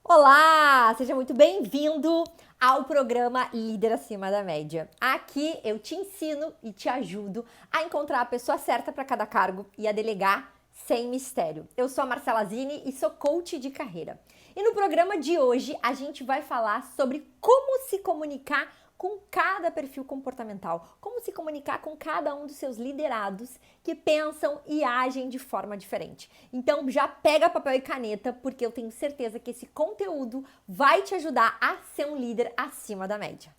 Olá, seja muito bem-vindo ao programa Líder Acima da Média. Aqui eu te ensino e te ajudo a encontrar a pessoa certa para cada cargo e a delegar sem mistério. Eu sou a Marcela Zini e sou coach de carreira. E no programa de hoje a gente vai falar sobre como se comunicar com cada perfil comportamental, como se comunicar com cada um dos seus liderados que pensam e agem de forma diferente. Então já pega papel e caneta, porque eu tenho certeza que esse conteúdo vai te ajudar a ser um líder acima da média.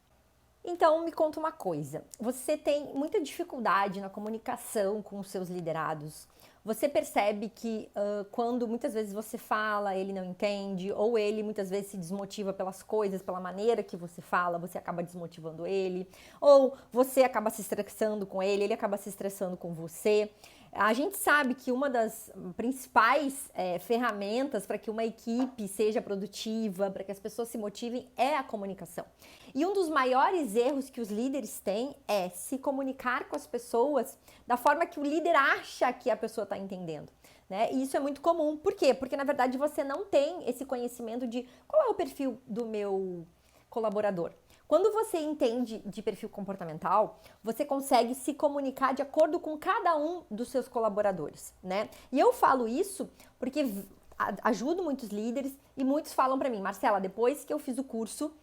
Então me conta uma coisa, você tem muita dificuldade na comunicação com os seus liderados? Você percebe que quando muitas vezes você fala, ele não entende, ou ele muitas vezes se desmotiva pelas coisas, pela maneira que você fala, você acaba desmotivando ele, ou você acaba se estressando com ele acaba se estressando com você. A gente sabe que uma das principais ferramentas para que uma equipe seja produtiva, para que as pessoas se motivem, é a comunicação. E um dos maiores erros que os líderes têm é se comunicar com as pessoas da forma que o líder acha que a pessoa está entendendo. Né? E isso é muito comum. Por quê? Porque, na verdade, você não tem esse conhecimento de qual é o perfil do meu colaborador. Quando você entende de perfil comportamental, você consegue se comunicar de acordo com cada um dos seus colaboradores, né? E eu falo isso porque ajudo muitos líderes e muitos falam para mim, Marcela, depois que eu fiz o curso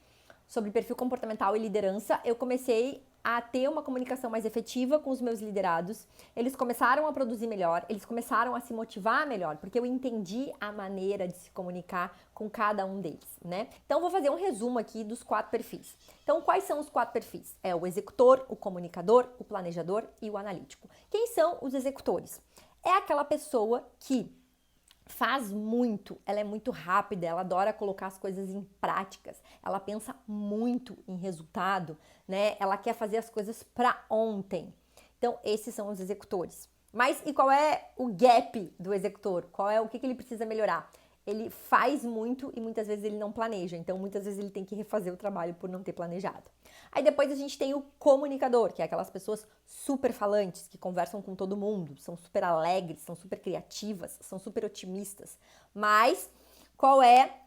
sobre perfil comportamental e liderança, eu comecei a ter uma comunicação mais efetiva com os meus liderados. Eles começaram a produzir melhor, eles começaram a se motivar melhor, porque eu entendi a maneira de se comunicar com cada um deles, né? Então, vou fazer um resumo aqui dos 4 perfis. Então, quais são os 4 perfis? É o executor, o comunicador, o planejador e o analítico. Quem são os executores? É aquela pessoa que faz muito, ela é muito rápida, ela adora colocar as coisas em práticas, ela pensa muito em resultado, né? Ela quer fazer as coisas para ontem. Então, esses são os executores. Mas e qual é o gap do executor? Qual é o que ele precisa melhorar? Ele faz muito e muitas vezes ele não planeja, então muitas vezes ele tem que refazer o trabalho por não ter planejado. Aí depois a gente tem o comunicador, que é aquelas pessoas super falantes, que conversam com todo mundo, são super alegres, são super criativas, são super otimistas. Mas qual é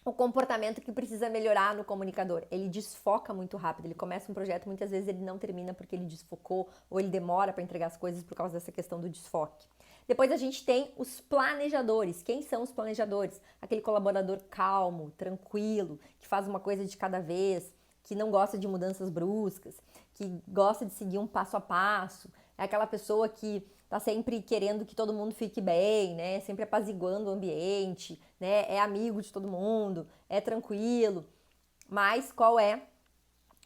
o comportamento que precisa melhorar no comunicador? Ele desfoca muito rápido, ele começa um projeto, muitas vezes ele não termina porque ele desfocou ou ele demora para entregar as coisas por causa dessa questão do desfoque. Depois a gente tem os planejadores. Quem são os planejadores? Aquele colaborador calmo, tranquilo, que faz uma coisa de cada vez, que não gosta de mudanças bruscas, que gosta de seguir um passo a passo. É aquela pessoa que tá sempre querendo que todo mundo fique bem, né? Sempre apaziguando o ambiente, né? É amigo de todo mundo, é tranquilo. Mas qual é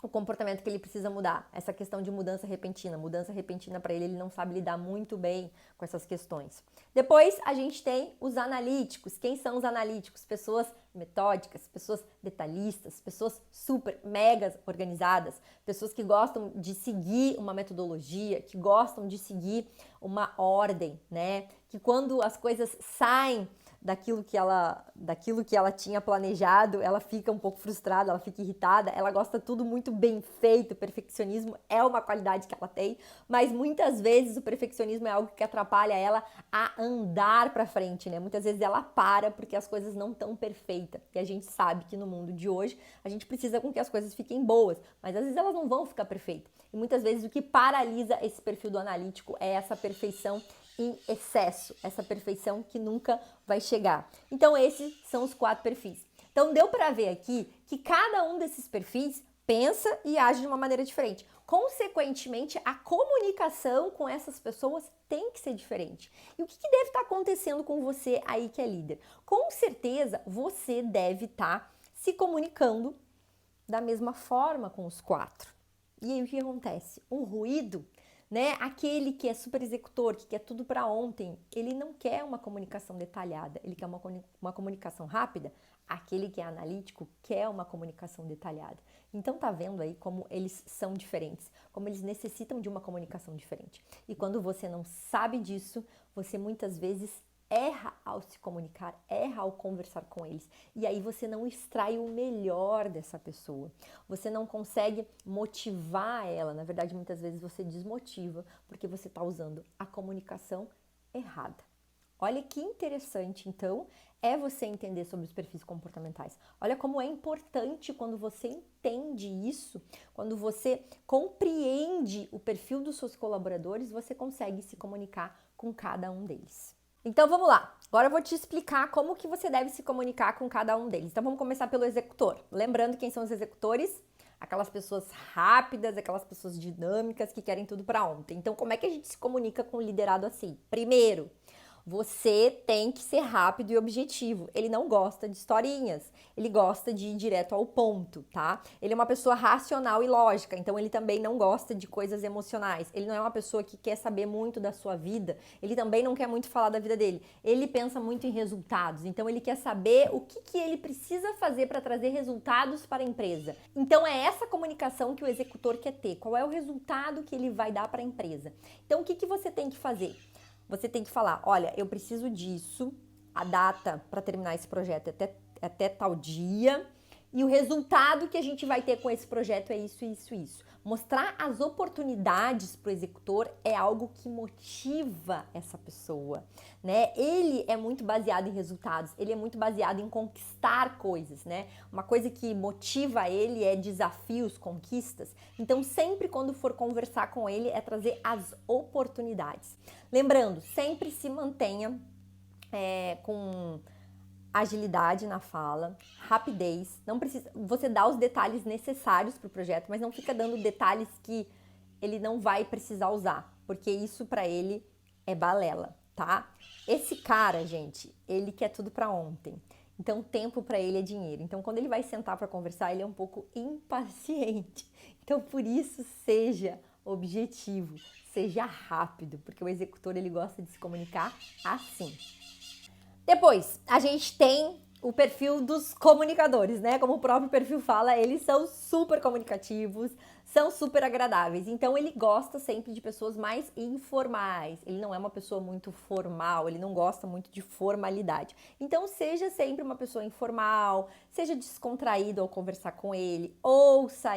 o comportamento que ele precisa mudar? Essa questão de mudança repentina. Mudança repentina para ele não sabe lidar muito bem com essas questões. Depois a gente tem os analíticos. Quem são os analíticos? Pessoas metódicas, pessoas detalhistas, pessoas super, mega organizadas, pessoas que gostam de seguir uma metodologia, que gostam de seguir uma ordem, né? Que quando as coisas saem daquilo que ela tinha planejado, ela fica um pouco frustrada, ela fica irritada, ela gosta tudo muito bem feito, o perfeccionismo é uma qualidade que ela tem, mas muitas vezes o perfeccionismo é algo que atrapalha ela a andar para frente, né? Muitas vezes ela para porque as coisas não estão perfeitas, e a gente sabe que no mundo de hoje a gente precisa com que as coisas fiquem boas, mas às vezes elas não vão ficar perfeitas, e muitas vezes o que paralisa esse perfil do analítico é essa perfeição em excesso, essa perfeição que nunca vai chegar. Então esses são os 4 perfis. Então deu para ver aqui que cada um desses perfis pensa e age de uma maneira diferente. Consequentemente, a comunicação com essas pessoas tem que ser diferente. E o que deve estar acontecendo com você aí que é líder? Com certeza você deve estar se comunicando da mesma forma com os 4. E aí o que acontece? Um ruído, né? Aquele que é super executor, que quer tudo para ontem, ele não quer uma comunicação detalhada, ele quer uma comunicação rápida. Aquele que é analítico quer uma comunicação detalhada. Então tá vendo aí como eles são diferentes, como eles necessitam de uma comunicação diferente. E quando você não sabe disso, você muitas vezes erra ao se comunicar, erra ao conversar com eles. E aí você não extrai o melhor dessa pessoa. Você não consegue motivar ela. Na verdade, muitas vezes você desmotiva porque você está usando a comunicação errada. Olha que interessante, então, é você entender sobre os perfis comportamentais. Olha como é importante quando você entende isso, quando você compreende o perfil dos seus colaboradores, você consegue se comunicar com cada um deles. Então vamos lá, agora eu vou te explicar como que você deve se comunicar com cada um deles. Então vamos começar pelo executor. Lembrando quem são os executores? Aquelas pessoas rápidas, aquelas pessoas dinâmicas que querem tudo para ontem. Então como é que a gente se comunica com o liderado assim? Primeiro, você tem que ser rápido e objetivo. Ele não gosta de historinhas, ele gosta de ir direto ao ponto, tá? Ele é uma pessoa racional e lógica, então ele também não gosta de coisas emocionais. Ele não é uma pessoa que quer saber muito da sua vida, ele também não quer muito falar da vida dele. Ele pensa muito em resultados, então ele quer saber o que ele precisa fazer para trazer resultados para a empresa. Então é essa comunicação que o executor quer ter. Qual é o resultado que ele vai dar para a empresa? Então o que você tem que fazer? Você tem que falar, olha, eu preciso disso, a data para terminar esse projeto é até tal dia, e o resultado que a gente vai ter com esse projeto é isso, isso, isso. Mostrar as oportunidades para o executor é algo que motiva essa pessoa, né? Ele é muito baseado em resultados, ele é muito baseado em conquistar coisas, né? Uma coisa que motiva ele é desafios, conquistas. Então, sempre quando for conversar com ele, é trazer as oportunidades. Lembrando, sempre se mantenha com agilidade na fala, rapidez, não precisa, você dá os detalhes necessários para o projeto, mas não fica dando detalhes que ele não vai precisar usar, porque isso para ele é balela, tá? Esse cara, gente, ele quer tudo para ontem. Então, tempo para ele é dinheiro. Então, quando ele vai sentar para conversar, ele é um pouco impaciente. Então, por isso, seja objetivo, seja rápido, porque o executor ele gosta de se comunicar assim. Depois, a gente tem o perfil dos comunicadores, né? Como o próprio perfil fala, eles são super comunicativos, são super agradáveis. Então, ele gosta sempre de pessoas mais informais. Ele não é uma pessoa muito formal, ele não gosta muito de formalidade. Então, seja sempre uma pessoa informal, seja descontraído ao conversar com ele, ouça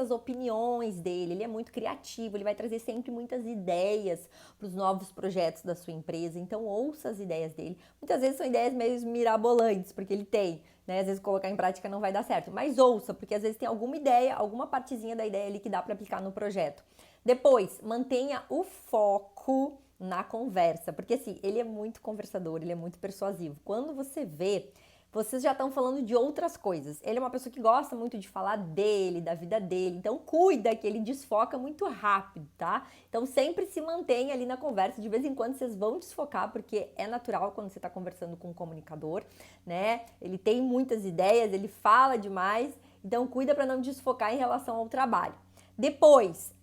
as opiniões dele. Ele é muito criativo, ele vai trazer sempre muitas ideias para os novos projetos da sua empresa. Então, ouça as ideias dele. Muitas vezes são ideias meio mirabolantes, porque ele tem, né? Às vezes colocar em prática não vai dar certo, mas ouça, porque às vezes tem alguma ideia, alguma partezinha da ideia ali que dá para aplicar no projeto. Depois, mantenha o foco na conversa, porque assim, ele é muito conversador, ele é muito persuasivo. Quando você vê, vocês já estão falando de outras coisas. Ele é uma pessoa que gosta muito de falar dele, da vida dele. Então, cuida que ele desfoca muito rápido, tá? Então, sempre se mantenha ali na conversa. De vez em quando, vocês vão desfocar, porque é natural quando você está conversando com um comunicador, né? Ele tem muitas ideias, ele fala demais. Então, cuida para não desfocar em relação ao trabalho. Depois,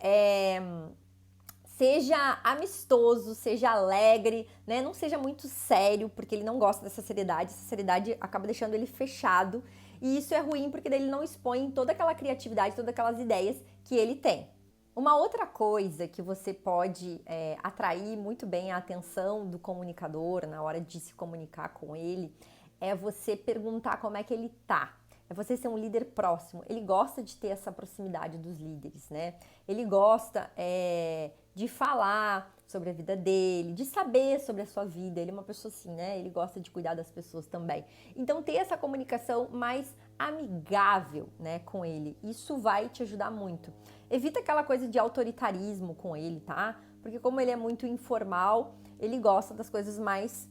seja amistoso, seja alegre, né? Não seja muito sério, porque ele não gosta dessa seriedade. Essa seriedade acaba deixando ele fechado. E isso é ruim, porque daí ele não expõe toda aquela criatividade, todas aquelas ideias que ele tem. Uma outra coisa que você pode atrair muito bem a atenção do comunicador na hora de se comunicar com ele é você perguntar como é que ele tá. É você ser um líder próximo. Ele gosta de ter essa proximidade dos líderes, né? Ele gosta de falar sobre a vida dele, de saber sobre a sua vida. Ele é uma pessoa assim, né? Ele gosta de cuidar das pessoas também. Então, ter essa comunicação mais amigável, né, com ele. Isso vai te ajudar muito. Evita aquela coisa de autoritarismo com ele, tá? Porque como ele é muito informal, ele gosta das coisas mais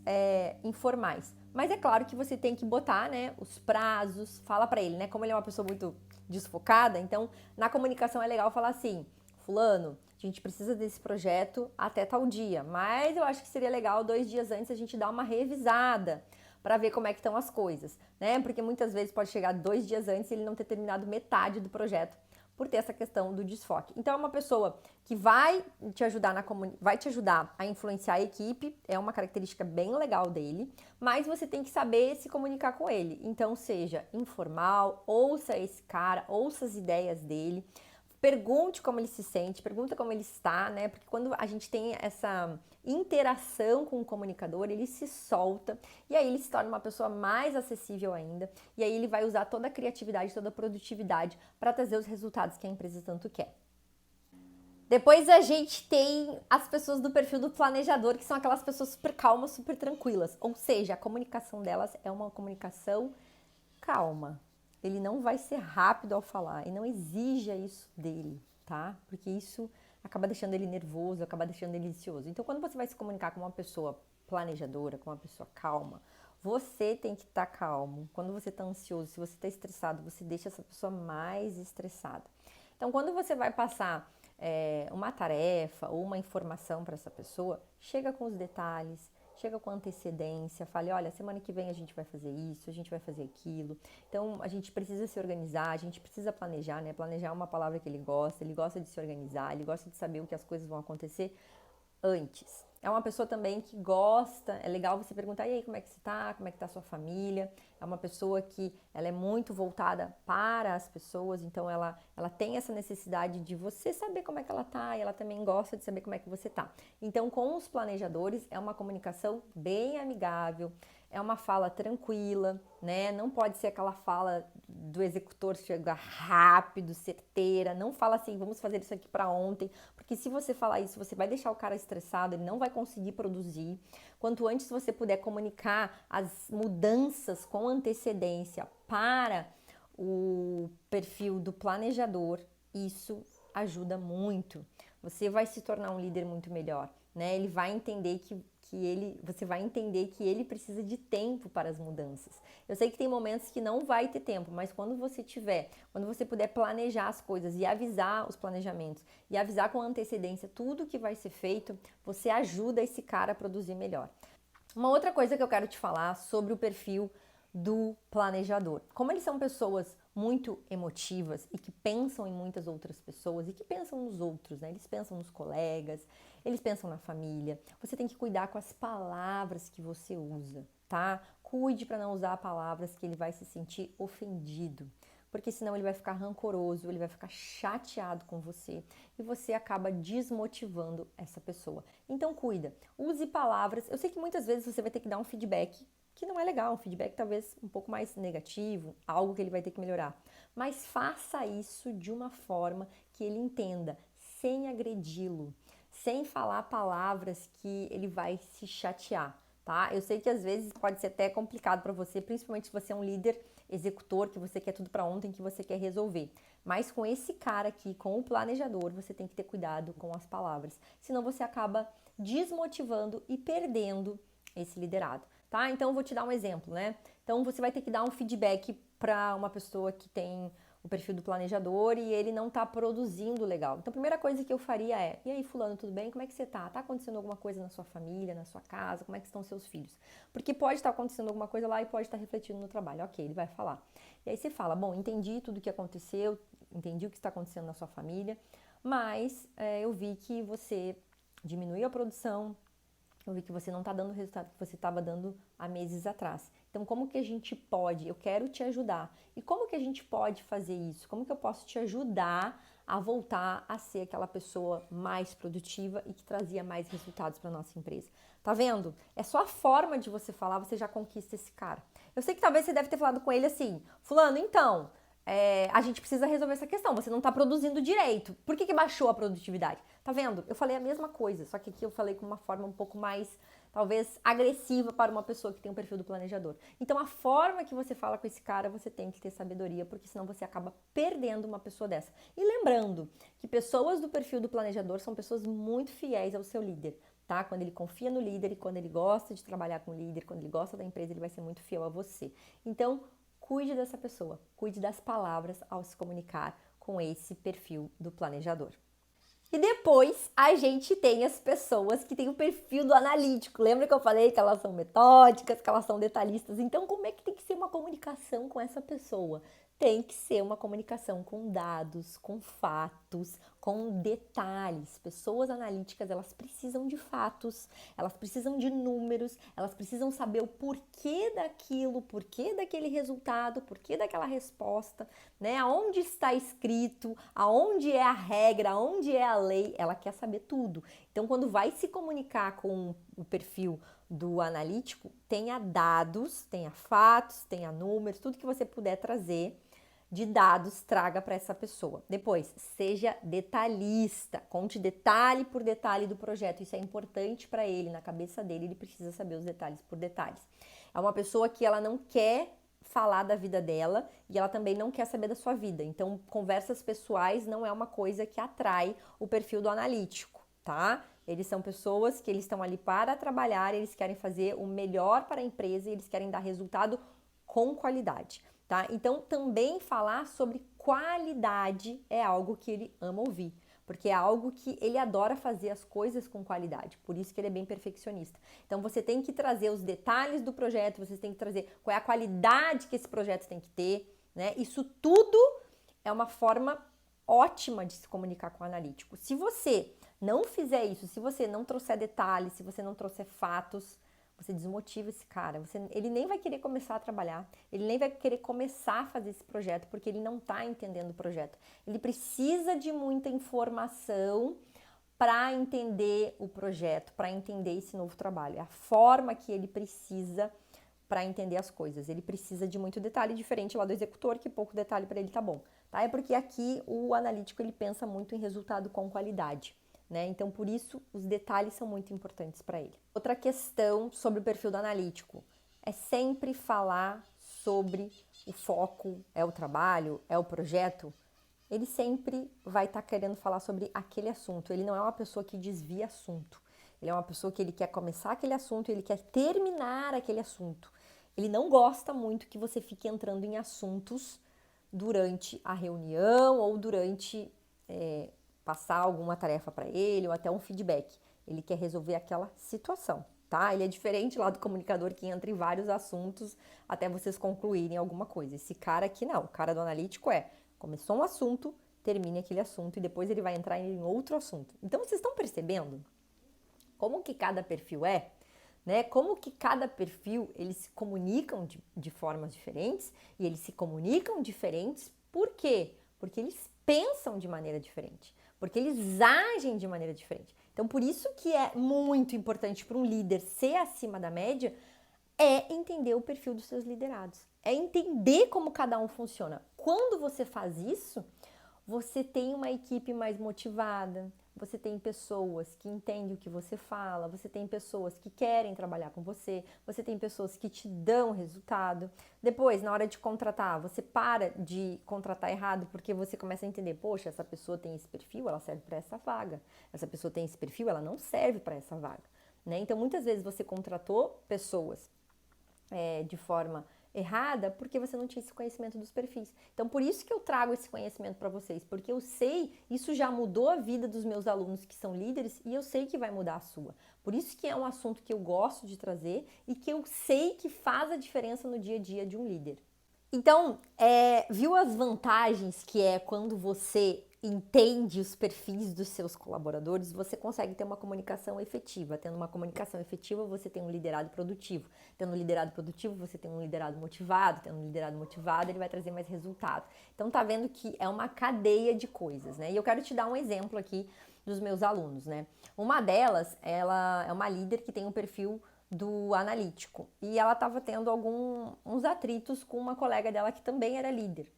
informais. Mas é claro que você tem que botar, né, os prazos, fala pra ele, né, como ele é uma pessoa muito desfocada, então na comunicação é legal falar assim, fulano, a gente precisa desse projeto até tal dia, mas eu acho que seria legal 2 dias antes a gente dar uma revisada para ver como é que estão as coisas, né, porque muitas vezes pode chegar 2 dias antes e ele não ter terminado metade do projeto, por ter essa questão do desfoque. Então, é uma pessoa que vai te ajudar vai te ajudar a influenciar a equipe, é uma característica bem legal dele, mas você tem que saber se comunicar com ele. Então, seja informal, ouça esse cara, ouça as ideias dele, pergunte como ele se sente, pergunta como ele está, né? Porque quando a gente tem essa interação com o comunicador, ele se solta e aí ele se torna uma pessoa mais acessível ainda e aí ele vai usar toda a criatividade, toda a produtividade para trazer os resultados que a empresa tanto quer. Depois a gente tem as pessoas do perfil do planejador, que são aquelas pessoas super calmas, super tranquilas. Ou seja, a comunicação delas é uma comunicação calma. Ele não vai ser rápido ao falar e não exija isso dele, tá? Porque isso acaba deixando ele nervoso, acaba deixando ele ansioso. Então, quando você vai se comunicar com uma pessoa planejadora, com uma pessoa calma, você tem que estar calmo. Quando você está ansioso, se você está estressado, você deixa essa pessoa mais estressada. Então, quando você vai passar uma tarefa ou uma informação para essa pessoa, chega com os detalhes, chega com antecedência, fale, olha, semana que vem a gente vai fazer isso, a gente vai fazer aquilo. Então, a gente precisa se organizar, a gente precisa planejar, né? Planejar é uma palavra que ele gosta de se organizar, ele gosta de saber o que as coisas vão acontecer antes. É uma pessoa também que gosta, é legal você perguntar, e aí, como é que você tá? Como é que tá a sua família? É uma pessoa que ela é muito voltada para as pessoas, então ela tem essa necessidade de você saber como é que ela tá, e ela também gosta de saber como é que você tá. Então, com os planejadores, é uma comunicação bem amigável, é uma fala tranquila, né? Não pode ser aquela fala do executor chegar rápido, certeira. Não fala assim, vamos fazer isso aqui para ontem, porque se você falar isso, você vai deixar o cara estressado, ele não vai conseguir produzir. Quanto antes você puder comunicar as mudanças com antecedência para o perfil do planejador, isso ajuda muito. Você vai se tornar um líder muito melhor, né? Ele vai entender você vai entender que ele precisa de tempo para as mudanças. Eu sei que tem momentos que não vai ter tempo, mas quando você puder planejar as coisas e avisar os planejamentos e avisar com antecedência tudo que vai ser feito, você ajuda esse cara a produzir melhor. Uma outra coisa que eu quero te falar sobre o perfil do planejador. Como eles são pessoas muito emotivas e que pensam em muitas outras pessoas e que pensam nos outros, né? Eles pensam nos colegas, eles pensam na família. Você tem que cuidar com as palavras que você usa, tá? Cuide para não usar palavras que ele vai se sentir ofendido, porque senão ele vai ficar rancoroso, ele vai ficar chateado com você e você acaba desmotivando essa pessoa. Então cuida, use palavras. Eu sei que muitas vezes você vai ter que dar um feedback que não é legal, um feedback talvez um pouco mais negativo, algo que ele vai ter que melhorar. Mas faça isso de uma forma que ele entenda, sem agredi-lo, sem falar palavras que ele vai se chatear, tá? Eu sei que às vezes pode ser até complicado para você, principalmente se você é um líder executor, que você quer tudo para ontem, que você quer resolver. Mas com esse cara aqui, com o planejador, você tem que ter cuidado com as palavras, senão você acaba desmotivando e perdendo esse liderado. Tá? Então, eu vou te dar um exemplo, né? Então, você vai ter que dar um feedback para uma pessoa que tem o perfil do planejador e ele não tá produzindo legal. Então, a primeira coisa que eu faria é, e aí, fulano, tudo bem? Como é que você tá? Tá acontecendo alguma coisa na sua família, na sua casa? Como é que estão seus filhos? Porque pode estar acontecendo alguma coisa lá e pode estar refletindo no trabalho. Ok, ele vai falar. E aí você fala, bom, entendi tudo o que aconteceu, entendi o que está acontecendo na sua família, mas eu vi que você diminuiu a produção, eu vi que você não está dando o resultado que você estava dando há meses atrás. Então, como que a gente pode? Eu quero te ajudar. E como que a gente pode fazer isso? Como que eu posso te ajudar a voltar a ser aquela pessoa mais produtiva e que trazia mais resultados para nossa empresa? Tá vendo? É só a forma de você falar, você já conquista esse cara. Eu sei que talvez você deve ter falado com ele assim, fulano, então, a gente precisa resolver essa questão, você não está produzindo direito. Por que baixou a produtividade? Tá vendo? Eu falei a mesma coisa, só que aqui eu falei com uma forma um pouco mais, talvez, agressiva para uma pessoa que tem o perfil do planejador. Então, a forma que você fala com esse cara, você tem que ter sabedoria, porque senão você acaba perdendo uma pessoa dessa. E lembrando que pessoas do perfil do planejador são pessoas muito fiéis ao seu líder, tá? Quando ele confia no líder e quando ele gosta de trabalhar com o líder, quando ele gosta da empresa, ele vai ser muito fiel a você. Então, cuide dessa pessoa, cuide das palavras ao se comunicar com esse perfil do planejador. E depois a gente tem as pessoas que têm o perfil do analítico. Lembra que eu falei que elas são metódicas, que elas são detalhistas? Então, como é que tem que ser uma comunicação com essa pessoa? Tem que ser uma comunicação com dados, com fatos, com detalhes. Pessoas analíticas, elas precisam de fatos, elas precisam de números, elas precisam saber o porquê daquilo, porquê daquele resultado, porquê daquela resposta, né? Aonde está escrito, aonde é a regra, aonde é a lei, ela quer saber tudo. Então, quando vai se comunicar com o perfil do analítico, tenha dados, tenha fatos, tenha números, tudo que você puder trazer de dados traga para essa pessoa. Depois, seja detalhista, conte detalhe por detalhe do projeto. Isso é importante para ele, na cabeça dele, ele precisa saber os detalhes por detalhes. É uma pessoa que ela não quer falar da vida dela e ela também não quer saber da sua vida. Então, conversas pessoais não é uma coisa que atrai o perfil do analítico, tá? Eles são pessoas que eles estão ali para trabalhar, eles querem fazer o melhor para a empresa e eles querem dar resultado com qualidade, tá? Então, também falar sobre qualidade é algo que ele ama ouvir, porque é algo que ele adora fazer as coisas com qualidade, por isso que ele é bem perfeccionista. Então, você tem que trazer os detalhes do projeto, você tem que trazer qual é a qualidade que esse projeto tem que ter, né? Isso tudo é uma forma ótima de se comunicar com o analítico. Se você não fizer isso, se você não trouxer detalhes, se você não trouxer fatos, você desmotiva esse cara. Ele nem vai querer começar a trabalhar, ele nem vai querer começar a fazer esse projeto, porque ele não está entendendo o projeto. Ele precisa de muita informação para entender o projeto, para entender esse novo trabalho. É a forma que ele precisa para entender as coisas. Ele precisa de muito detalhe, diferente lá do executor, que pouco detalhe para ele tá bom. Tá? É porque aqui o analítico ele pensa muito em resultado com qualidade. Né? Então, por isso, os detalhes são muito importantes para ele. Outra questão sobre o perfil do analítico é sempre falar sobre o foco, é o trabalho, é o projeto. Ele sempre vai estar querendo falar sobre aquele assunto. Ele não é uma pessoa que desvia assunto. Ele é uma pessoa que ele quer começar aquele assunto, ele quer terminar aquele assunto. Ele não gosta muito que você fique entrando em assuntos durante a reunião ou durante passar alguma tarefa para ele ou até um feedback. Ele quer resolver aquela situação, tá? Ele é diferente lá do comunicador que entra em vários assuntos até vocês concluírem alguma coisa. Esse cara aqui não, o cara do analítico começou um assunto, termine aquele assunto e depois ele vai entrar em outro assunto. Então vocês estão percebendo como que cada perfil né? Como que cada perfil, eles se comunicam de formas diferentes e eles se comunicam diferentes. Por quê? Porque eles pensam de maneira diferente, porque eles agem de maneira diferente. Então, por isso que é muito importante para um líder ser acima da média, é entender o perfil dos seus liderados, é entender como cada um funciona. Quando você faz isso, você tem uma equipe mais motivada, você tem pessoas que entendem o que você fala, você tem pessoas que querem trabalhar com você, você tem pessoas que te dão resultado. Depois, na hora de contratar, você para de contratar errado porque você começa a entender, poxa, essa pessoa tem esse perfil, ela serve para essa vaga. Essa pessoa tem esse perfil, ela não serve para essa vaga. Né? Então, muitas vezes você contratou pessoas de forma errada porque você não tinha esse conhecimento dos perfis. Então, por isso que eu trago esse conhecimento para vocês, porque eu sei, isso já mudou a vida dos meus alunos que são líderes e eu sei que vai mudar a sua. Por isso que é um assunto que eu gosto de trazer e que eu sei que faz a diferença no dia a dia de um líder. Então, viu as vantagens que é quando você entende os perfis dos seus colaboradores, você consegue ter uma comunicação efetiva. Tendo uma comunicação efetiva, você tem um liderado produtivo. Tendo um liderado produtivo, você tem um liderado motivado. Tendo um liderado motivado, ele vai trazer mais resultado. Então, tá vendo que é uma cadeia de coisas, né? E eu quero te dar um exemplo aqui dos meus alunos, né? Uma delas, ela é uma líder que tem um perfil do analítico e ela estava tendo uns atritos com uma colega dela que também era líder.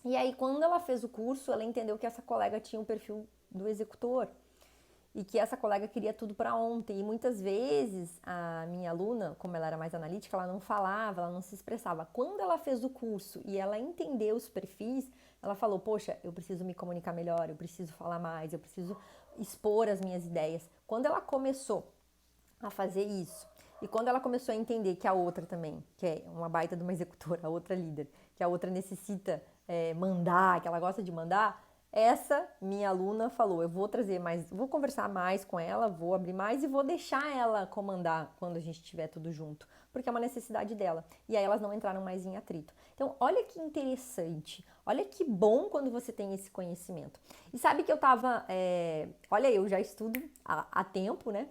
E aí, quando ela fez o curso, ela entendeu que essa colega tinha o perfil do executor e que essa colega queria tudo para ontem. E muitas vezes a minha aluna, como ela era mais analítica, ela não falava, ela não se expressava. Quando ela fez o curso e ela entendeu os perfis, ela falou, poxa, eu preciso me comunicar melhor, eu preciso falar mais, eu preciso expor as minhas ideias. Quando ela começou a fazer isso, e quando ela começou a entender que a outra também, que é uma baita de uma executora, a outra líder, que a outra necessita mandar, que ela gosta de mandar, essa minha aluna falou, eu vou trazer mais, vou conversar mais com ela, vou abrir mais e vou deixar ela comandar quando a gente estiver tudo junto, porque é uma necessidade dela. E aí elas não entraram mais em atrito. Então, olha que interessante, olha que bom quando você tem esse conhecimento. E sabe que eu tava, olha, eu já estudo há tempo, né?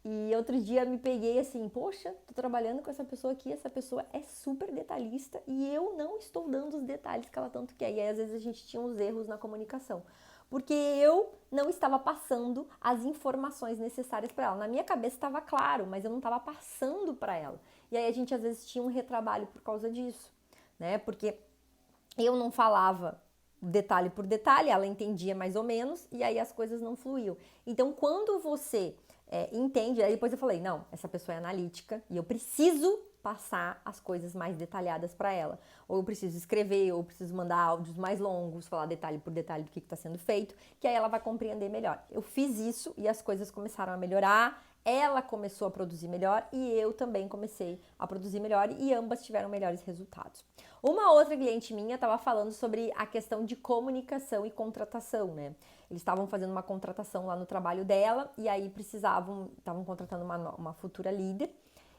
E outro dia me peguei assim, poxa, tô trabalhando com essa pessoa aqui, essa pessoa é super detalhista e eu não estou dando os detalhes que ela tanto quer. E aí às vezes a gente tinha uns erros na comunicação, porque eu não estava passando as informações necessárias para ela. Na minha cabeça estava claro, mas eu não estava passando para ela. E aí a gente às vezes tinha um retrabalho por causa disso, né? Porque eu não falava detalhe por detalhe, ela entendia mais ou menos, e aí as coisas não fluíam. Então, quando você entende, aí depois eu falei, não, essa pessoa é analítica e eu preciso passar as coisas mais detalhadas para ela. Ou eu preciso escrever, ou eu preciso mandar áudios mais longos, falar detalhe por detalhe do que está sendo feito, que aí ela vai compreender melhor. Eu fiz isso e as coisas começaram a melhorar, ela começou a produzir melhor e eu também comecei a produzir melhor e ambas tiveram melhores resultados. Uma outra cliente minha estava falando sobre a questão de comunicação e contratação, né? Eles estavam fazendo uma contratação lá no trabalho dela e aí estavam contratando uma futura líder.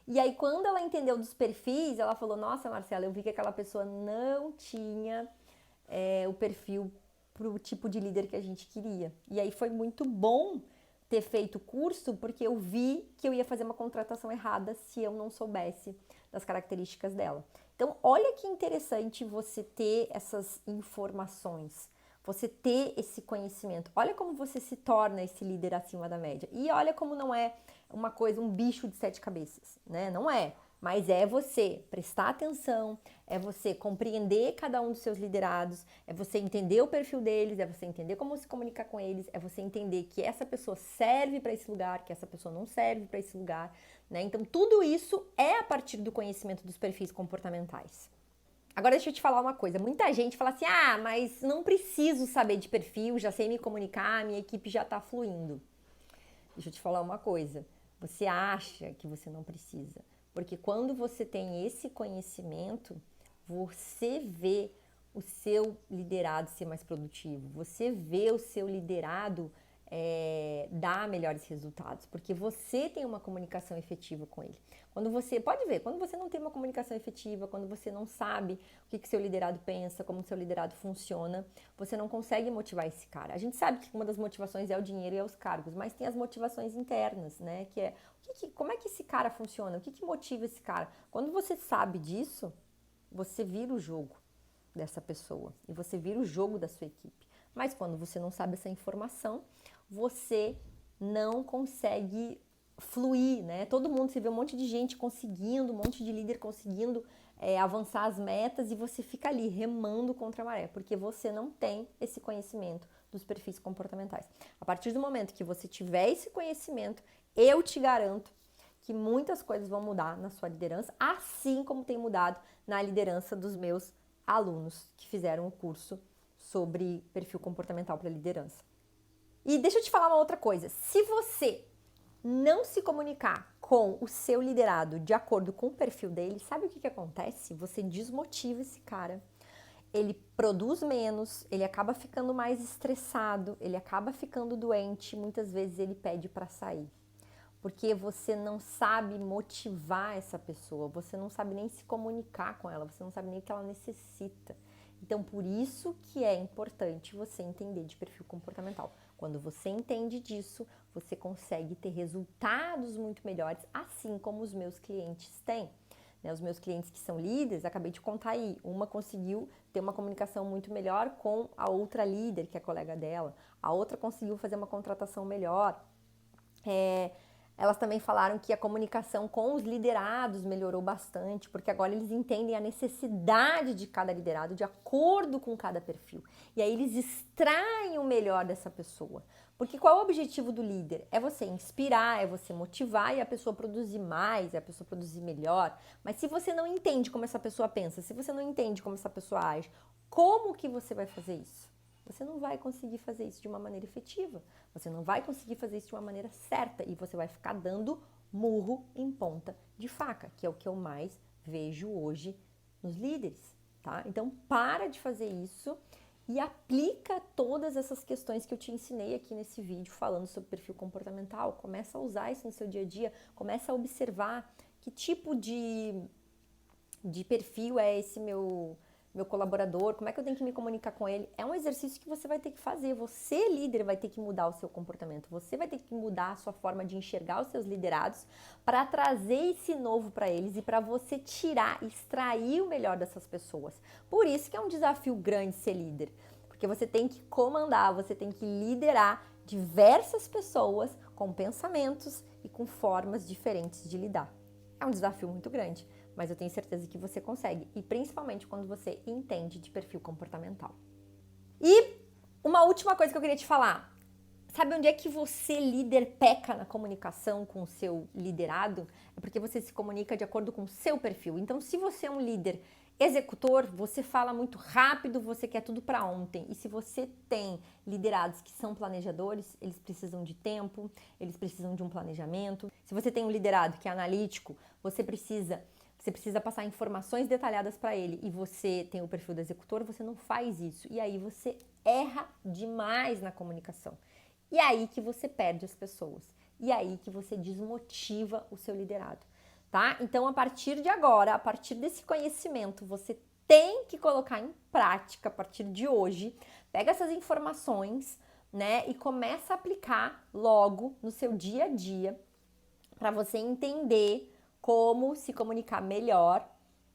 E aí, quando ela entendeu dos perfis, ela falou, nossa, Marcela, eu vi que aquela pessoa não tinha o perfil para o tipo de líder que a gente queria. E aí foi muito bom ter feito o curso, porque eu vi que eu ia fazer uma contratação errada se eu não soubesse das características dela. Então, olha que interessante você ter essas informações, você ter esse conhecimento. Olha como você se torna esse líder acima da média. E olha como não é uma coisa, um bicho de 7 cabeças, né? Não é. Mas é você prestar atenção, é você compreender cada um dos seus liderados, é você entender o perfil deles, é você entender como se comunicar com eles, é você entender que essa pessoa serve para esse lugar, que essa pessoa não serve para esse lugar, né? Então, tudo isso é a partir do conhecimento dos perfis comportamentais. Agora, deixa eu te falar uma coisa. Muita gente fala assim, mas não preciso saber de perfil, já sei me comunicar, minha equipe já está fluindo. Deixa eu te falar uma coisa. Você acha que você não precisa. Porque quando você tem esse conhecimento, você vê o seu liderado ser mais produtivo. Você vê o seu liderado dar melhores resultados. Porque você tem uma comunicação efetiva com ele. Quando você, pode ver, quando você não tem uma comunicação efetiva, quando você não sabe o que seu liderado pensa, como o seu liderado funciona, você não consegue motivar esse cara. A gente sabe que uma das motivações é o dinheiro e é os cargos, mas tem as motivações internas, né? Que é, como é que esse cara funciona? O que motiva esse cara? Quando você sabe disso, você vira o jogo dessa pessoa e você vira o jogo da sua equipe. Mas quando você não sabe essa informação, você não consegue fluir, né? Todo mundo, você vê um monte de gente conseguindo, um monte de líder conseguindo avançar as metas e você fica ali remando contra a maré, porque você não tem esse conhecimento dos perfis comportamentais. A partir do momento que você tiver esse conhecimento, eu te garanto que muitas coisas vão mudar na sua liderança, assim como tem mudado na liderança dos meus alunos que fizeram o curso sobre perfil comportamental para liderança. E deixa eu te falar uma outra coisa. Se você não se comunicar com o seu liderado de acordo com o perfil dele, sabe o que acontece? Você desmotiva esse cara. Ele produz menos, ele acaba ficando mais estressado, ele acaba ficando doente, muitas vezes ele pede para sair. Porque você não sabe motivar essa pessoa, você não sabe nem se comunicar com ela, você não sabe nem o que ela necessita. Então, por isso que é importante você entender de perfil comportamental. Quando você entende disso, você consegue ter resultados muito melhores, assim como os meus clientes têm. Os meus clientes que são líderes, acabei de contar aí, uma conseguiu ter uma comunicação muito melhor com a outra líder, que é colega dela, a outra conseguiu fazer uma contratação melhor. Elas também falaram que a comunicação com os liderados melhorou bastante, porque agora eles entendem a necessidade de cada liderado de acordo com cada perfil. E aí eles extraem o melhor dessa pessoa. Porque qual é o objetivo do líder? É você inspirar, é você motivar e a pessoa produzir mais, a pessoa produzir melhor. Mas se você não entende como essa pessoa pensa, se você não entende como essa pessoa age, como que você vai fazer isso? Você não vai conseguir fazer isso de uma maneira efetiva. Você não vai conseguir fazer isso de uma maneira certa e você vai ficar dando murro em ponta de faca, que é o que eu mais vejo hoje nos líderes, tá? Então, para de fazer isso e aplica todas essas questões que eu te ensinei aqui nesse vídeo falando sobre perfil comportamental. Começa a usar isso no seu dia a dia, começa a observar que tipo de perfil é esse meu colaborador, como é que eu tenho que me comunicar com ele. É um exercício que você vai ter que fazer. Você, líder, vai ter que mudar o seu comportamento. Você vai ter que mudar a sua forma de enxergar os seus liderados para trazer esse novo para eles e para você extrair o melhor dessas pessoas. Por isso que é um desafio grande ser líder. Porque você tem que comandar, você tem que liderar diversas pessoas com pensamentos e com formas diferentes de lidar. É um desafio muito grande, mas eu tenho certeza que você consegue, e principalmente quando você entende de perfil comportamental. E uma última coisa que eu queria te falar. Sabe onde é que você, líder, peca na comunicação com o seu liderado? É porque você se comunica de acordo com o seu perfil. Então, se você é um líder executor, você fala muito rápido, você quer tudo para ontem. E se você tem liderados que são planejadores, eles precisam de tempo, eles precisam de um planejamento. Se você tem um liderado que é analítico, você precisa passar informações detalhadas para ele e você tem o perfil do executor, você não faz isso. E aí você erra demais na comunicação. E aí que você perde as pessoas. E aí que você desmotiva o seu liderado, tá? Então, a partir de agora, a partir desse conhecimento, você tem que colocar em prática a partir de hoje. Pega essas informações, né, e começa a aplicar logo no seu dia a dia para você entender como se comunicar melhor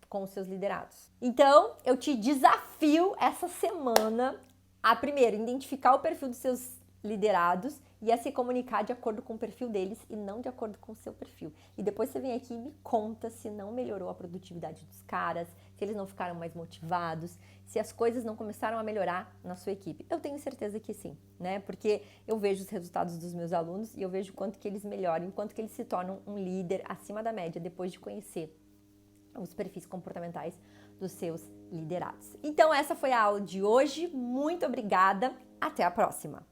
com os seus liderados. Então, eu te desafio essa semana a, primeiro, identificar o perfil dos seus liderados e a se comunicar de acordo com o perfil deles e não de acordo com o seu perfil. E depois você vem aqui e me conta se não melhorou a produtividade dos caras, se eles não ficaram mais motivados, se as coisas não começaram a melhorar na sua equipe. Eu tenho certeza que sim, né? Porque eu vejo os resultados dos meus alunos e eu vejo quanto que eles melhoram, quanto que eles se tornam um líder acima da média depois de conhecer os perfis comportamentais dos seus liderados. Então essa foi a aula de hoje. Muito obrigada. Até a próxima.